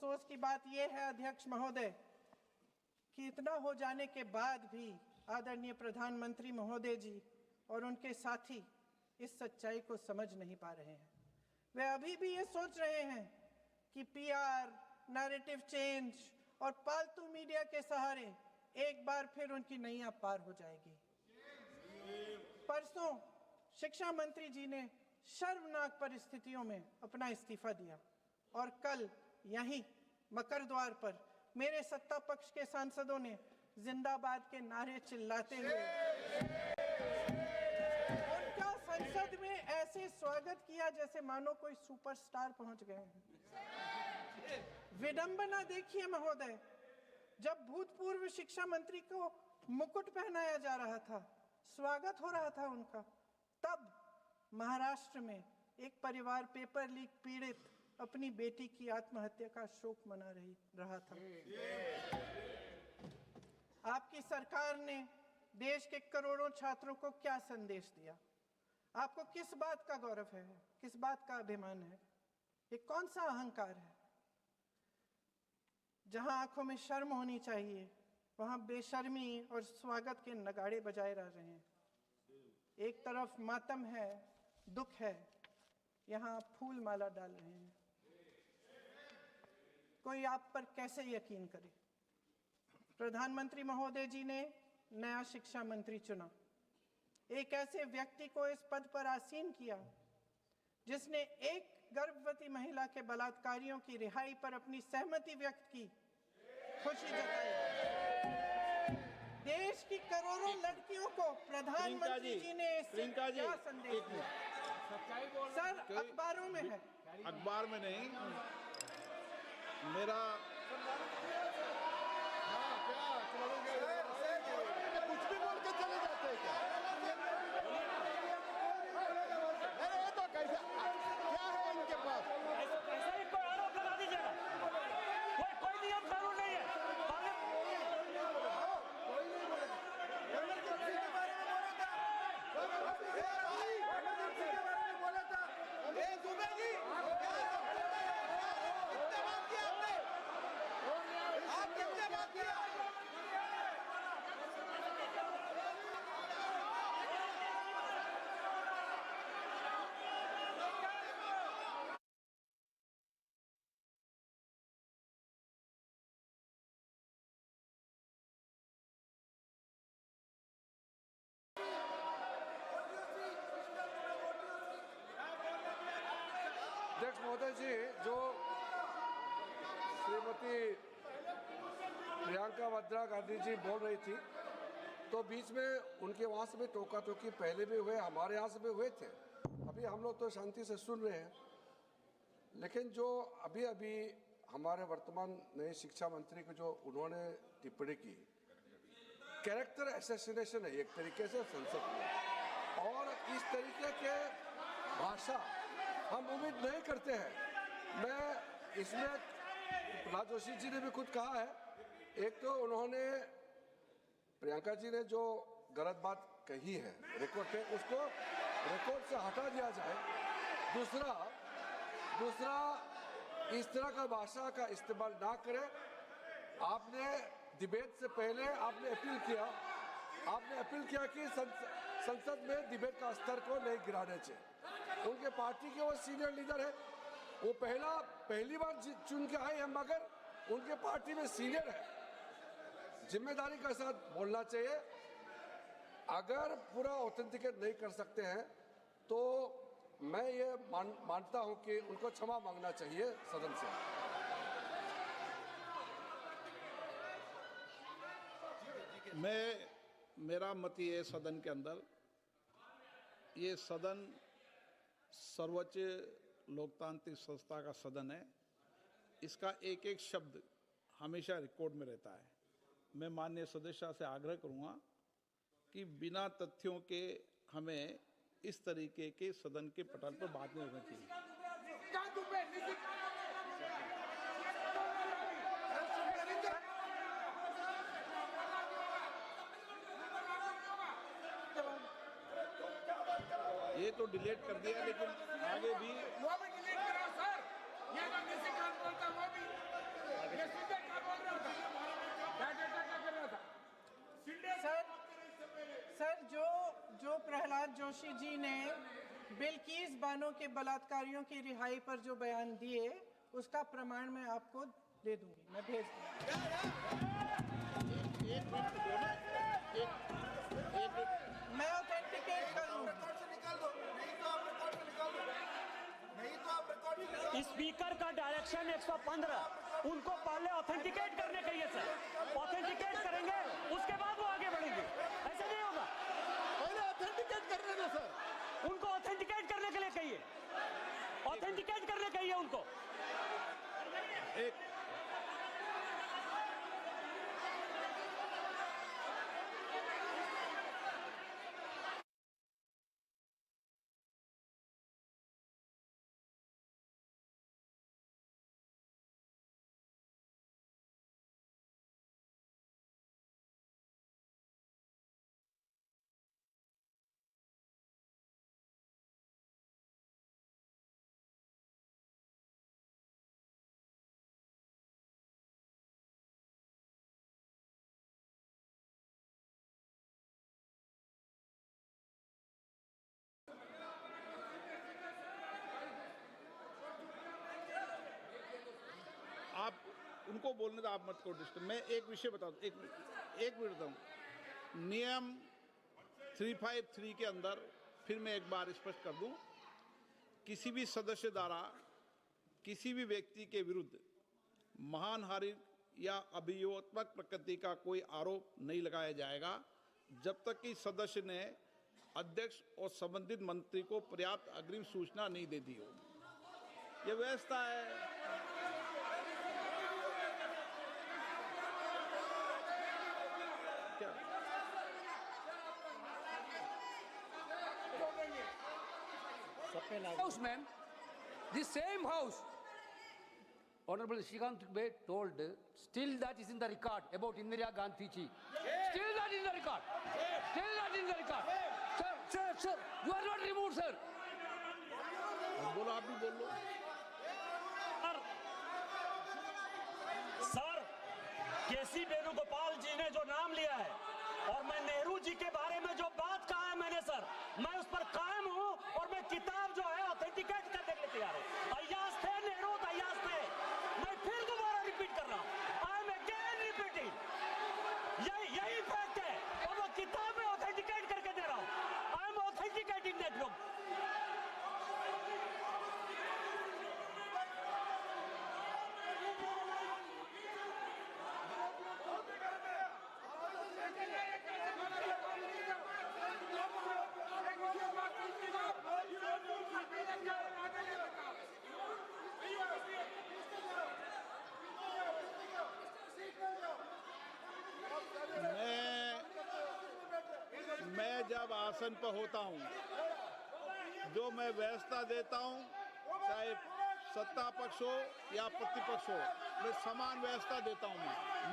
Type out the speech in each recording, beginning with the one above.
अफसोस की बात यह है अध्यक्ष महोदय कि इतना हो जाने के बाद भी आदरणीय प्रधानमंत्री महोदय जी और उनके साथी इस सच्चाई को समझ नहीं पा रहे हैं। वे अभी भी ये सोच रहे हैं कि पीआर, नैरेटिव चेंज और पालतू मीडिया के सहारे एक बार फिर उनकी नैया पार हो जाएगी। परसों शिक्षा मंत्री जी ने शर्मनाक परिस्थितियों में अपना इस्तीफा दिया और कल यहीं मकर द्वार पर मेरे सत्ता पक्ष के सांसदों ने जिंदाबाद के नारे चिल्लाते हुए उनका संसद में ऐसे स्वागत किया जैसे मानो कोई सुपरस्टार पहुंच गए हैं। विडंबना देखिए महोदय, जब भूतपूर्व शिक्षा मंत्री को मुकुट पहनाया जा रहा था, स्वागत हो रहा था उनका, तब महाराष्ट्र में एक परिवार पेपर लीक पीड़ित अपनी बेटी की आत्महत्या का शोक मना रहा था। आपकी सरकार ने देश के करोड़ों छात्रों को क्या संदेश दिया? आपको किस बात का गौरव है, किस बात का अभिमान है? ये कौन सा अहंकार है? जहां आंखों में शर्म होनी चाहिए वहां बेशर्मी और स्वागत के नगाड़े बजाए रह रहे हैं। एक तरफ मातम है, दुख है, यहां फूल माला डाल रहे हैं। कोई आप पर कैसे यकीन करे? प्रधानमंत्री महोदय जी ने नया शिक्षा मंत्री चुना, एक ऐसे व्यक्ति को इस पद पर आसीन किया जिसने एक गर्भवती महिला के बलात्कारियों की रिहाई पर अपनी सहमति व्यक्त की, खुशी जताई। देश की करोड़ों लड़कियों को प्रधानमंत्री जी ने क्या संदेश दिया? सर, अखबारों में है। अखबार में नहीं, मेरा कुछ भी बोल के चले जाते हैं क्या? ये तो कैसा क्या है इनके पास? ऐसा ही कोई आरोप लगा दीजिएगा। कोई नियम कानून नहीं है। अध्यक्ष महोदय जी, जो श्रीमती प्रियंका वाड्रा गांधी जी बोल रही थी, तो बीच में उनके वहाँ से भी टोका टोकी पहले भी हुए, हमारे यहाँ से भी हुए थे। अभी हम लोग तो शांति से सुन रहे हैं, लेकिन जो अभी अभी हमारे वर्तमान नए शिक्षा मंत्री को जो उन्होंने टिप्पणी की, कैरेक्टर असैसिनेशन है एक तरीके से संसद में, और इस तरीके के भाषा हम उम्मीद नहीं करते हैं। मैं इसमें प्रहलाद जोशी जी ने भी खुद कहा है, एक तो उन्होंने प्रियंका जी ने जो गलत बात कही है रिकॉर्ड पे, उसको रिकॉर्ड से हटा दिया जाए। दूसरा इस तरह का भाषा का इस्तेमाल ना करें। आपने डिबेट से पहले आपने अपील किया कि संसद में डिबेट का स्तर को नहीं गिराने चाहिए। उनके पार्टी के वो सीनियर लीडर है, वो पहली बार चुन के आए हैं, मगर उनके पार्टी में सीनियर है। जिम्मेदारी के साथ बोलना चाहिए। अगर पूरा ऑथेंटिकेट नहीं कर सकते हैं तो मैं ये मानता हूं कि उनको क्षमा मांगना चाहिए सदन से। मेरा मत ये सदन के अंदर, ये सदन सर्वोच्च लोकतांत्रिक संस्था का सदन है, इसका एक एक शब्द हमेशा रिकॉर्ड में रहता है। मैं माननीय सदस्य से आग्रह करूंगा कि बिना तथ्यों के हमें इस तरीके के सदन के पटल पर बात नहीं होनी चाहिए। ये तो डिलीट कर दिया, लेकिन आगे भी वो भी डिलीट करो सर। ये तो निशिकांत बोलता वो भी जोशी जी ने बिल्किस बानो के बलात्कारियों की रिहाई पर जो बयान दिए उसका प्रमाण मैं आपको दे दूंगी, मैं भेज दूंगी। मैं ऑथेंटिकेट करूंगी। स्पीकर का डायरेक्शन 115, उनको पहले ऑथेंटिकेट करने के लिए सर, ऑथेंटिकेट करेंगे उसके बाद वो आगे बढ़ेंगे, ऐसे नहीं होगा। पहले ऑथेंटिकेट करने दो सर, उनको ऑथेंटिकेट करने के लिए कहिए, ऑथेंटिकेट करने कहिए उनको। आप उनको बोलने दो, आप मत करो डिस्टर्ब। मैं एक विषय बता दूं, एक मिनट बताऊं। नियम 353 के अंदर फिर मैं एक बार स्पष्ट कर दूं, किसी भी सदस्य द्वारा किसी भी व्यक्ति के विरुद्ध मानहानि या अभियोगात्मक प्रकृति का कोई आरोप नहीं लगाया जाएगा जब तक कि सदस्य ने अध्यक्ष और संबंधित मंत्री को पर्याप्त अग्रिम सूचना नहीं दे दी हो। यह व्यवस्था है। House, ma'am. The same house. Honorable Shrikant Bey told, still that is in the record about Indira Gandhi ji. Still that is in the record. Still that is in the record. Sir, you are not removed, sir. बोलो, आप भी बोल लो। Sir, केसी वेणुगोपाल जी ने जो नाम लिया है और मैं नेहरू जी के बारे में जो बात कहा है मैंने सर, मैं उस पर कायम हूं और मैं किताब जो है ऑथेंटिकेट कर देने तैयार हूं। अय्याज थे नेहरू, अय्याज थे। मैं फिर दोबारा रिपीट कर रहा हूं, आई एम अगेन रिपीटिंग। यही फैक्ट है और वो किताब में ऑथेंटिकेट करके दे रहा हूं। I am authenticating that book. मैं जब आसन पर होता हूं, जो मैं व्यवस्था देता हूं, चाहे सत्ता पक्ष हो या प्रतिपक्ष हो, मैं समान व्यवस्था देता हूं।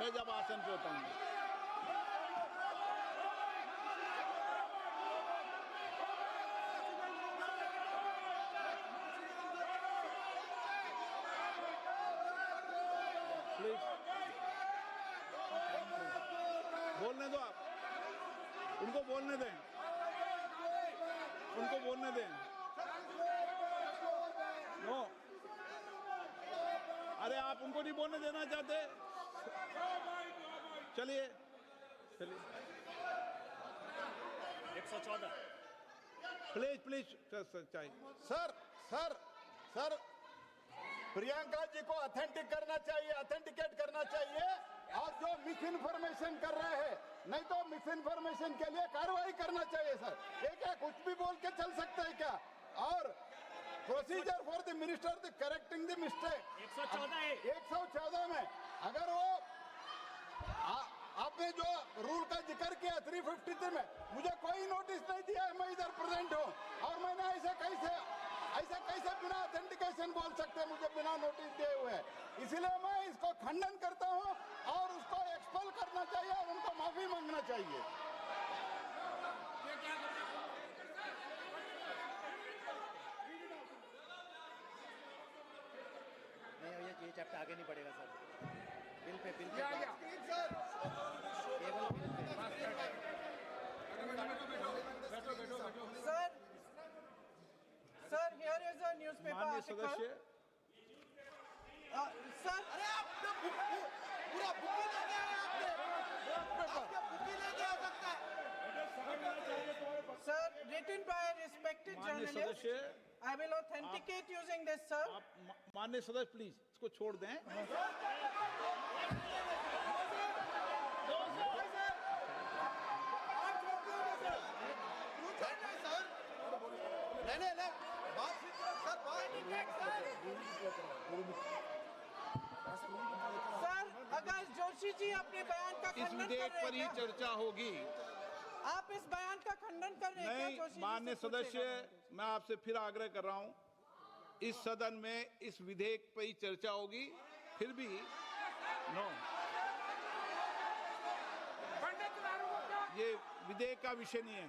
मैं जब आसन पर होता हूं, प्लीज बोलने दो। आप उनको बोलने दें, उनको बोलने दें। नो, अरे आप उनको नहीं बोलने देना चाहते? चलिए 114 प्लीज चाहिए। सर प्रियंका जी को ऑथेंटिक करना चाहिए, ऑथेंटिकेट करना चाहिए। और जो मिस इन्फॉर्मेशन कर रहे हैं, नहीं तो मिस इन्फॉर्मेशन के लिए कार्रवाई करना चाहिए सर। ये क्या कुछ भी बोल के चल सकते हैं क्या? और procedure for the minister the correcting the mistake 114 में अगर वो आपने जो रूल का जिक्र किया 353 में, मुझे कोई नोटिस नहीं दिया है, मैं इधर प्रेजेंट हूँ और मैंने ऐसे कैसे बिना ऑथेंटिकेशन बोल सकते, मुझे बिना नोटिस दिए हुए। इसलिए मैं इसको खंडन करता हूँ और उसको एक्सपेल करना चाहिए और उनको माफी मांगना चाहिए। नहीं, ये चैप्टर आगे नहीं बढ़ेगा sir. Bill pay sir Sir, here is a newspaper माननीय article. सदस्य, Sir, पूरा बुकी लेके आए आपने आपके बुकी लेके आ सकता है sir, written by a respected माननीय journalist. सदस्य, I will authenticate using this, sir. आप माननीय सदस्य प्लीज इसको छोड़ दें। नहीं बात सर सर, अगर जोशी जी अपने बयान का इस खंडन कर विधेयक रहे पर ही हैं, चर्चा होगी। आप इस बयान का खंडन कर रहे हैं क्या नहीं, जोशी जी से माननीय पूछेगा सदस्य, मुझे। मैं आपसे फिर आग्रह कर रहा हूं, इस सदन में इस विधेयक पर ही चर्चा होगी, फिर भी नो, ये विधेयक का विषय नहीं है।